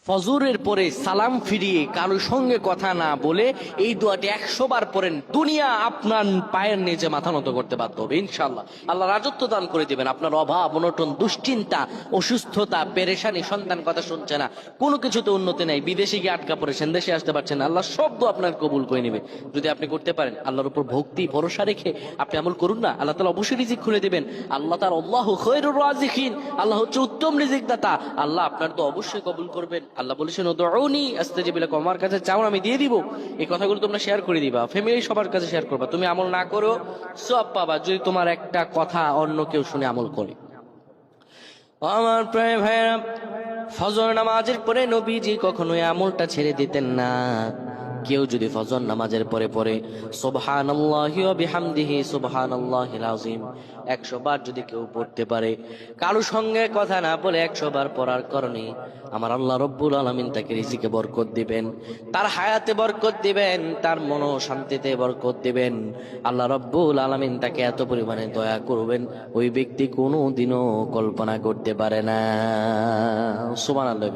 ফজরের পরে সালাম ফিরিয়ে কারোর সঙ্গে কথা না বলে এই দোয়াটি 100 বার পড়েন, দুনিয়া আপনার পায়ের নিচে মাথা নত করতে বাধ্য হবে ইনশাআল্লাহ। আল্লাহ রাজত্ব দান করে দিবেন। আপনার অভাব অনটন, দুশ্চিন্তা, অসুস্থতা, পেরেশানি, সন্তান কথা শুনছে না, কোনো কিছুতে উন্নতি নাই, বিদেশে গিয়ে আটকা পড়েছেন, দেশে আসতে পারছেন না, আল্লাহ সব দোয়া আপনার কবুল করে নেবে যদি আপনি করতে পারেন। আল্লাহর উপর ভক্তি ভরসা রেখে আপনি আমল করুন না, আল্লাহ তাআলা অবশ্যই রিজিক খুলে দিবেন। আল্লাহ তার আল্লাহু খায়রুর রাজিকিন, আল্লাহ হচ্ছে উত্তম রিজিক দাতা, আল্লাহ আপনার তো অবশ্যই কবুল করবেন। আল্লাহ বলেছেন উদউনি আস্তাজিব লাকুম, আমার কাছে চাও আমি দিয়ে দিব। এই কথাগুলো তোমরা শেয়ার করে দিবা, ফ্যামিলি সবার কাছে শেয়ার করবা। তুমি আমল না করো সওয়াব পাবা যদি তোমার একটা কথা অন্য কেউ শুনে আমল করে। আমার প্রায় ভাইরা, ফজর নামাজের পরে নবীজি কখনো এই আমলটা ছেড়ে দিতেন না। কেউ যদি ফজর নামাজের পরে পরে সুবহানাল্লাহি ওয়া বিহামদিহি সুবহানাল্লাহিল আযীম 100 বার যদি কেউ পড়তে পারে, কারো সঙ্গে কথা না বলে 100 বার পড়ার কারণে আমার আল্লাহ রব্বুল আলামিন তাকে রিজিকে বরকত দিবেন, তার হায়াতে বরকত দিবেন, তার মন শান্তিতে বরকত দিবেন। আল্লাহ রব্বুল আলামিন তাকে এত পরিমাণে দয়া করবেন ওই ব্যক্তি কোনোদিনও কল্পনা করতে পারে না। সুবহানাল্লাহ।